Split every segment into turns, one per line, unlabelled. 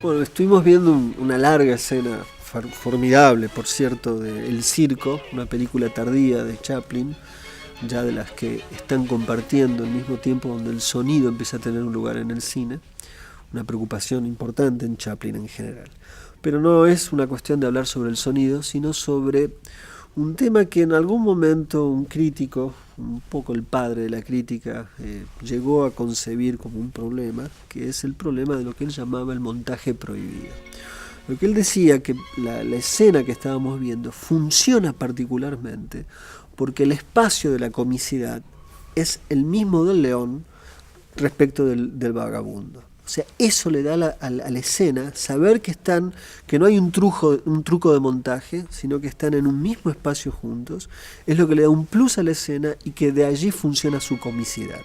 Bueno, estuvimos viendo una larga escena formidable, por cierto, de El Circo, una película tardía de Chaplin, ya de las que están compartiendo al mismo tiempo, donde el sonido empieza a tener un lugar en el cine, una preocupación importante en Chaplin en general. Pero no es una cuestión de hablar sobre el sonido, sino sobre un tema que en algún momento un crítico, un poco el padre de la crítica, llegó a concebir como un problema, que es el problema de lo que él llamaba el montaje prohibido. Lo que él decía, que la escena que estábamos viendo funciona particularmente porque el espacio de la comicidad es el mismo del león respecto del vagabundo. O sea, eso le da a la escena saber que no hay un truco de montaje, sino que están en un mismo espacio juntos, es lo que le da un plus a la escena y que de allí funciona su comicidad.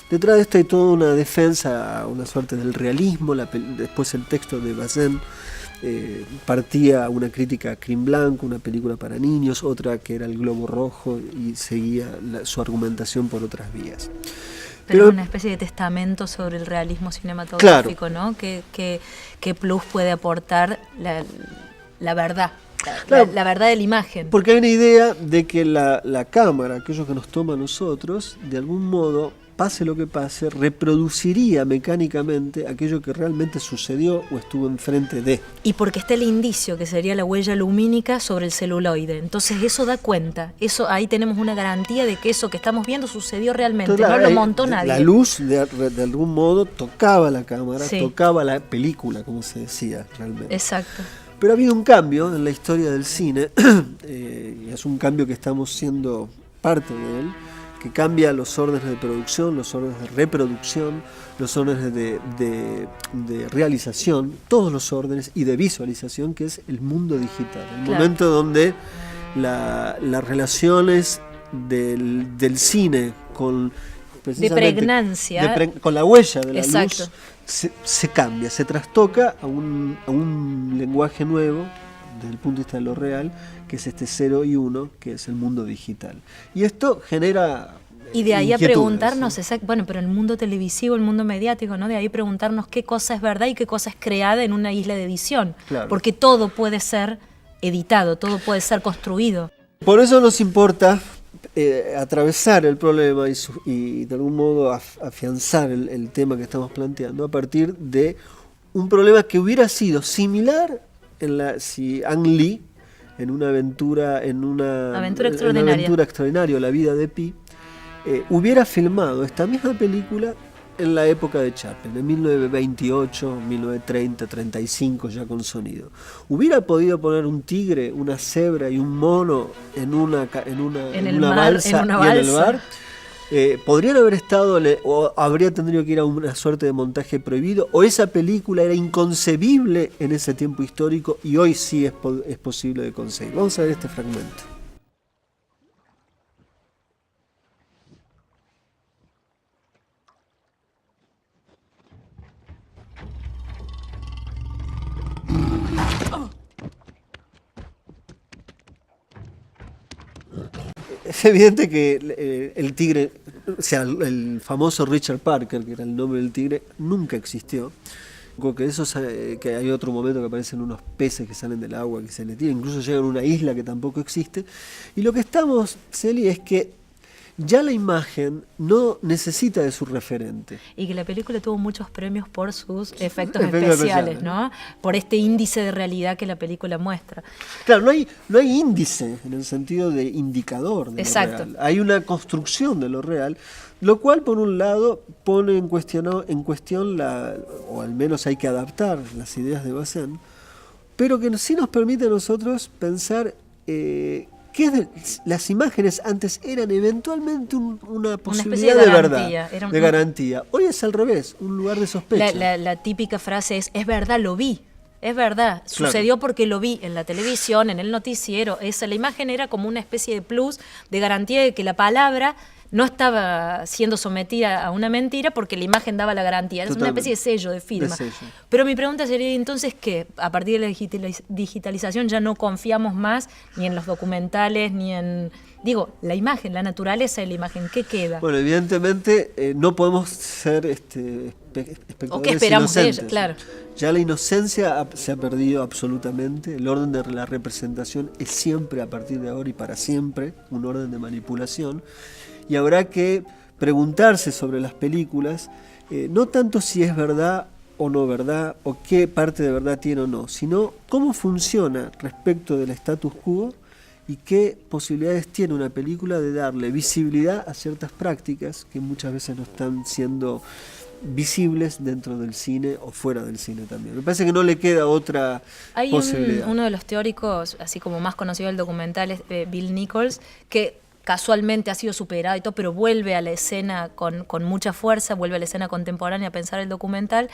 Detrás de esto hay toda una defensa, una suerte del realismo. Después el texto de Bazin partía una crítica a Crin Blanco, una película para niños, otra que era El Globo Rojo, y seguía su argumentación por otras vías.
Pero una especie de testamento sobre el realismo cinematográfico, claro, ¿no? ¿Qué plus puede aportar la verdad? Claro, la verdad de la imagen.
Porque hay una idea de que la cámara, aquello que nos toma a nosotros, de algún modo, pase lo que pase, reproduciría mecánicamente aquello que realmente sucedió o estuvo enfrente de.
Y porque está el indicio, que sería la huella lumínica sobre el celuloide. Entonces eso da cuenta. Ahí tenemos una garantía de que eso que estamos viendo sucedió realmente. Entonces, no lo montó nadie.
La luz, de algún modo, tocaba la cámara, sí, tocaba la película, como se decía realmente.
Exacto.
Pero ha habido un cambio en la historia del cine, y es un cambio que estamos siendo parte de él, que cambia los órdenes de producción, los órdenes de reproducción, los órdenes de realización, todos los órdenes, y de visualización, que es el mundo digital. El
claro,
momento donde las relaciones del cine con
de pregnancia,
con la huella de la
exacto,
luz, se cambia, se trastoca a un lenguaje nuevo desde el punto de vista de lo real, que es este 0 y 1, que es el mundo digital. Y esto genera
y de ahí a preguntarnos,
¿sí?
Bueno, pero el mundo televisivo, el mundo mediático, ¿no? De ahí preguntarnos qué cosa es verdad y qué cosa es creada en una isla de edición.
Claro.
Porque todo puede ser editado, todo puede ser construido.
Por eso nos importa atravesar el problema y de algún modo afianzar el tema que estamos planteando a partir de un problema que hubiera sido similar si Ang Lee, en una aventura extraordinaria, La vida de Pi, hubiera filmado esta misma película en la época de Chaplin, en 1928, 1930, 35, ya con sonido. ¿Hubiera podido poner un tigre, una cebra y un mono en una balsa y en el bar? ¿Podrían haber estado o habría tenido que ir a una suerte de montaje prohibido? ¿O esa película era inconcebible en ese tiempo histórico y hoy sí es posible de conseguir? Vamos a ver este fragmento. Es evidente que el tigre, o sea, el famoso Richard Parker, que era el nombre del tigre, nunca existió. Que hay otro momento que aparecen unos peces que salen del agua, que se le tiran, incluso llegan a una isla que tampoco existe. Y lo que estamos, Celi, es que ya la imagen no necesita de su referente.
Y que la película tuvo muchos premios por sus efectos especiales, ¿no? Por este índice de realidad que la película muestra.
Claro, no hay índice en el sentido de indicador de
exacto,
lo real. Hay una construcción de lo real, lo cual por un lado pone en cuestión o al menos hay que adaptar las ideas de Bazin, pero que sí nos permite a nosotros pensar las imágenes antes eran eventualmente una posibilidad de verdad, de garantía. Hoy es al revés, un lugar de sospecha.
La típica frase es verdad, lo vi. Es verdad, sucedió porque lo vi en la televisión, en el noticiero. La imagen era como una especie de plus, de garantía de que la palabra no estaba siendo sometida a una mentira porque la imagen daba la garantía. Es una especie de sello de firma. Pero mi pregunta sería entonces que a partir de la digitalización ya no confiamos más ni en los documentales ni en... Digo, la imagen, la naturaleza de la imagen, ¿qué queda?
Bueno, evidentemente no podemos ser espectadores
¿O qué esperamos
inocentes.
de ella? Claro.
Ya la inocencia se ha perdido absolutamente. El orden de la representación es siempre, a partir de ahora y para siempre, un orden de manipulación. Y habrá que preguntarse sobre las películas, no tanto si es verdad o no verdad, o qué parte de verdad tiene o no, sino cómo funciona respecto del status quo y qué posibilidades tiene una película de darle visibilidad a ciertas prácticas que muchas veces no están siendo visibles dentro del cine o fuera del cine también. Me parece que no le queda otra posibilidad.
Uno de los teóricos, así como más conocido del documental, es Bill Nichols, que casualmente ha sido superado y todo, pero vuelve a la escena con mucha fuerza, vuelve a la escena contemporánea a pensar el documental,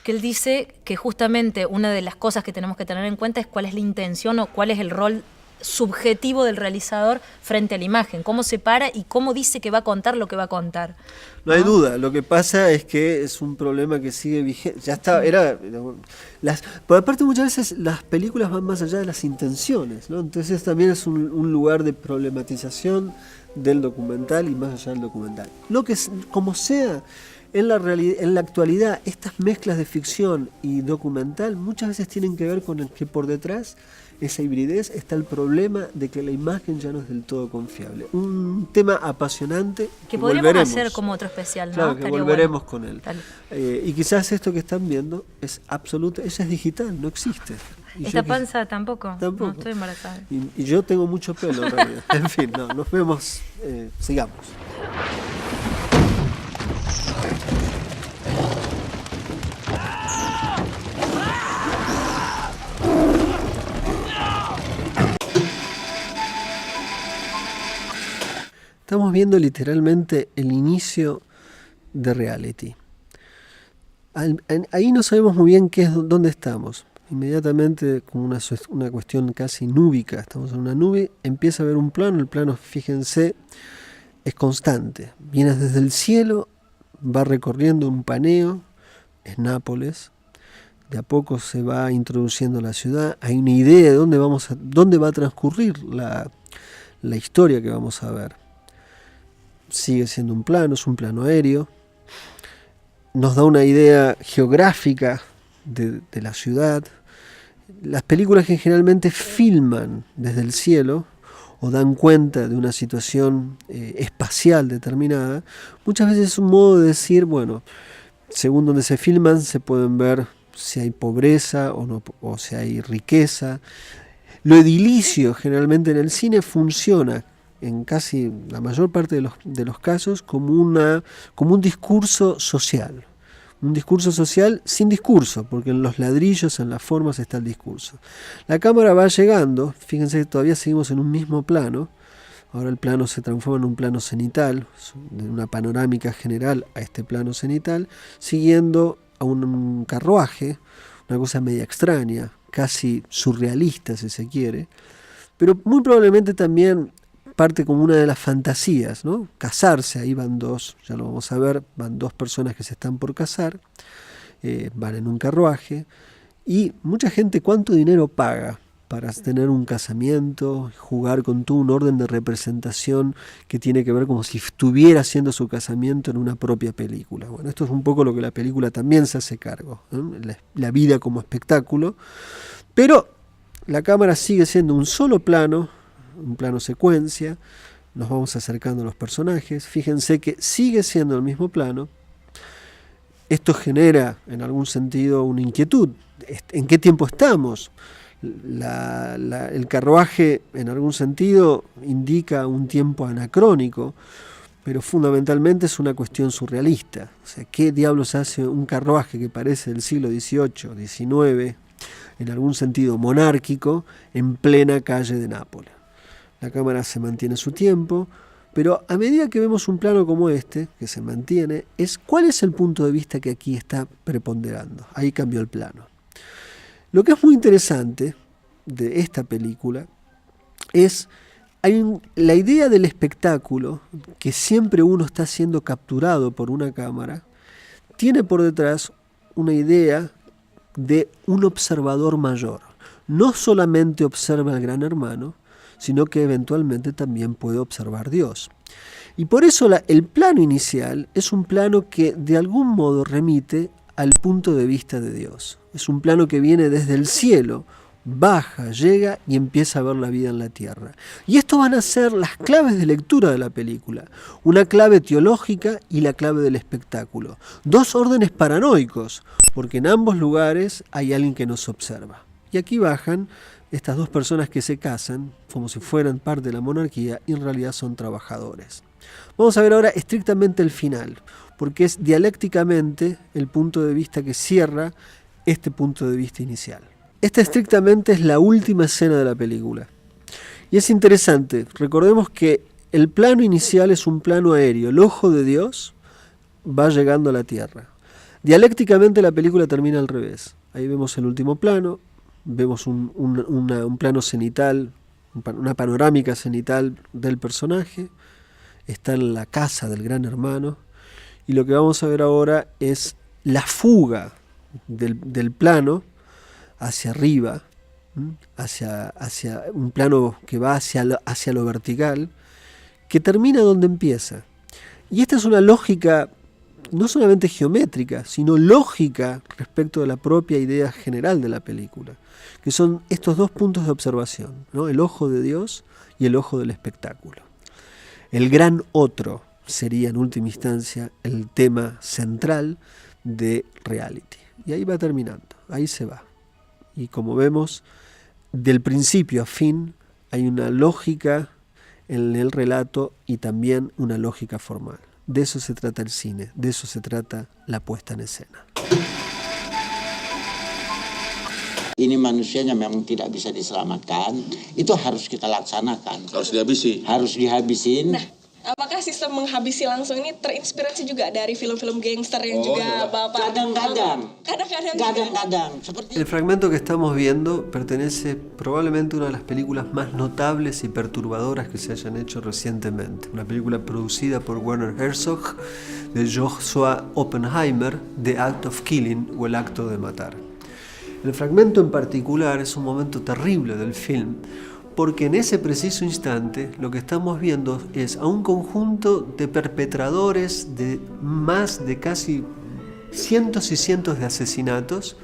que él dice que justamente una de las cosas que tenemos que tener en cuenta es cuál es la intención o cuál es el rol subjetivo del realizador frente a la imagen, cómo se para y cómo dice que va a contar lo que va a contar.
No hay duda, lo que pasa es que es un problema que sigue vigente. Ya está, por aparte muchas veces las películas van más allá de las intenciones, ¿no? Entonces también es un lugar de problematización del documental y más allá del documental. Lo que como sea, en la actualidad, estas mezclas de ficción y documental muchas veces tienen que ver con el que por detrás esa hibridez está el problema de que la imagen ya no es del todo confiable. Un tema apasionante
que podríamos hacer como otro especial, ¿no?
Claro, que volveremos con él.
Y
quizás esto que están viendo es absoluto, ella es digital, no existe.
¿Esta panza tampoco? No, estoy embarazada.
Y yo tengo mucho pelo en realidad. En fin, nos vemos, sigamos. Estamos viendo literalmente el inicio de Reality. Ahí no sabemos muy bien dónde estamos. Inmediatamente, con una cuestión casi núbica, estamos en una nube, empieza a haber un plano. El plano, fíjense, es constante. Viene desde el cielo, va recorriendo un paneo, es Nápoles. De a poco se va introduciendo la ciudad. Hay una idea de dónde va a transcurrir la historia que vamos a ver. Sigue siendo un plano, es un plano aéreo. Nos da una idea geográfica de la ciudad. Las películas que generalmente filman desde el cielo o dan cuenta de una situación espacial determinada, muchas veces es un modo de decir, bueno, según donde se filman se pueden ver si hay pobreza o no, o si hay riqueza. Lo edilicio generalmente en el cine funciona en casi la mayor parte de los casos como un discurso social. Un discurso social sin discurso, porque en los ladrillos, en las formas está el discurso. La cámara va llegando, fíjense que todavía seguimos en un mismo plano. Ahora el plano se transforma en un plano cenital, de una panorámica general a este plano cenital, siguiendo a un carruaje, una cosa media extraña, casi surrealista si se quiere, pero muy probablemente también parte como una de las fantasías, ¿no? Casarse, ahí van dos, ya lo vamos a ver, van dos personas que se están por casar, van en un carruaje, y mucha gente, ¿cuánto dinero paga para tener un casamiento, jugar con todo un orden de representación que tiene que ver como si estuviera haciendo su casamiento en una propia película? Bueno, esto es un poco lo que la película también se hace cargo, ¿no? La vida como espectáculo, pero la cámara sigue siendo un solo plano, un plano secuencia, nos vamos acercando a los personajes, fíjense que sigue siendo el mismo plano. Esto genera en algún sentido una inquietud, ¿en qué tiempo estamos? El carruaje en algún sentido indica un tiempo anacrónico, pero fundamentalmente es una cuestión surrealista. O sea, ¿qué diablos hace un carruaje que parece del siglo XVIII, XIX, en algún sentido monárquico, en plena calle de Nápoles? La cámara se mantiene su tiempo, pero a medida que vemos un plano como este, que se mantiene, ¿cuál es el punto de vista que aquí está preponderando? Ahí cambió el plano. Lo que es muy interesante de esta película es La idea del espectáculo, que siempre uno está siendo capturado por una cámara, tiene por detrás una idea de un observador mayor. No solamente observa al Gran Hermano, sino que eventualmente también puede observar Dios. Y por eso el plano inicial es un plano que de algún modo remite al punto de vista de Dios. Es un plano que viene desde el cielo, baja, llega y empieza a ver la vida en la tierra. Y esto van a ser las claves de lectura de la película. Una clave teológica y la clave del espectáculo. Dos órdenes paranoicos, porque en ambos lugares hay alguien que nos observa. Y aquí bajan estas dos personas que se casan como si fueran parte de la monarquía y en realidad son trabajadores. Vamos a ver ahora estrictamente el final, porque es dialécticamente el punto de vista que cierra este punto de vista inicial. Esta estrictamente es la última escena de la película. Y es interesante, recordemos que el plano inicial es un plano aéreo, el ojo de Dios va llegando a la tierra. Dialécticamente la película termina al revés. Ahí vemos el último plano, vemos un plano cenital, una panorámica cenital del personaje, está en la casa del Gran Hermano, y lo que vamos a ver ahora es la fuga del plano hacia arriba, hacia un plano que va hacia lo vertical, que termina donde empieza. Y esta es una lógica no solamente geométrica, sino lógica respecto de la propia idea general de la película, que son estos dos puntos de observación, ¿no? El ojo de Dios y el ojo del espectáculo. El gran otro sería en última instancia el tema central de Reality. Y ahí va terminando, ahí se va. Y como vemos, del principio a fin hay una lógica en el relato y también una lógica formal. De eso se trata el cine, de eso se trata la puesta en escena.
Ini manusianya memang tidak bisa diselamatkan, itu harus kita laksanakan.
Harus dihabisi.
Harus dihabisin.
Nah, apakah sistem menghabisi langsung ini terinspirasi juga dari film-film gangster yang juga Bapak?
Kadang-kadang.
El fragmento que estamos viendo pertenece probablemente a una de las películas más notables y perturbadoras que se hayan hecho recientemente. Una película producida por Werner Herzog de Joshua Oppenheimer, The Act of Killing o El acto de matar. El fragmento en particular es un momento terrible del film, porque en ese preciso instante lo que estamos viendo es a un conjunto de perpetradores de más de casi cientos y cientos de asesinatos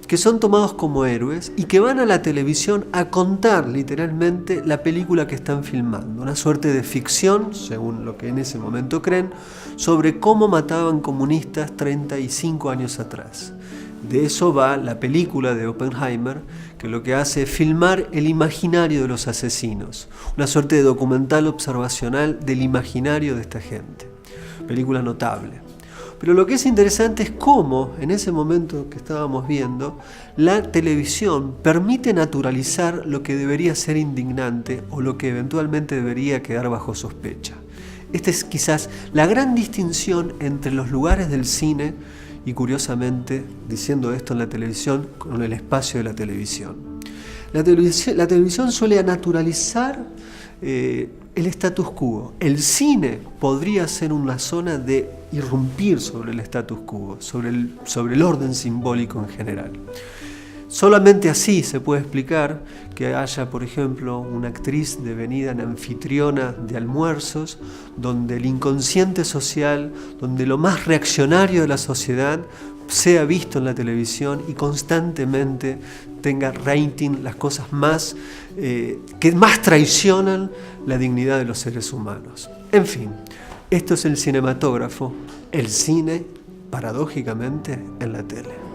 que son tomados como héroes y que van a la televisión a contar literalmente la película que están filmando, una suerte de ficción, según lo que en ese momento creen, sobre cómo mataban comunistas 35 años atrás. De eso va la película de Oppenheimer, que lo que hace es filmar el imaginario de los asesinos, una suerte de documental observacional del imaginario de esta gente. Película notable. Pero lo que es interesante es cómo, en ese momento que estábamos viendo, la televisión permite naturalizar lo que debería ser indignante o lo que eventualmente debería quedar bajo sospecha. Esta es quizás la gran distinción entre los lugares del cine y, curiosamente, diciendo esto en la televisión, con el espacio de la televisión. La televisión suele naturalizar el status quo. El cine podría ser una zona de irrumpir sobre el status quo, sobre el orden simbólico en general. Solamente así se puede explicar que haya, por ejemplo, una actriz devenida en anfitriona de almuerzos, donde el inconsciente social, donde lo más reaccionario de la sociedad sea visto en la televisión y constantemente tenga rating las cosas que más traicionan la dignidad de los seres humanos. En fin, esto es el cinematógrafo, el cine, paradójicamente, en la tele.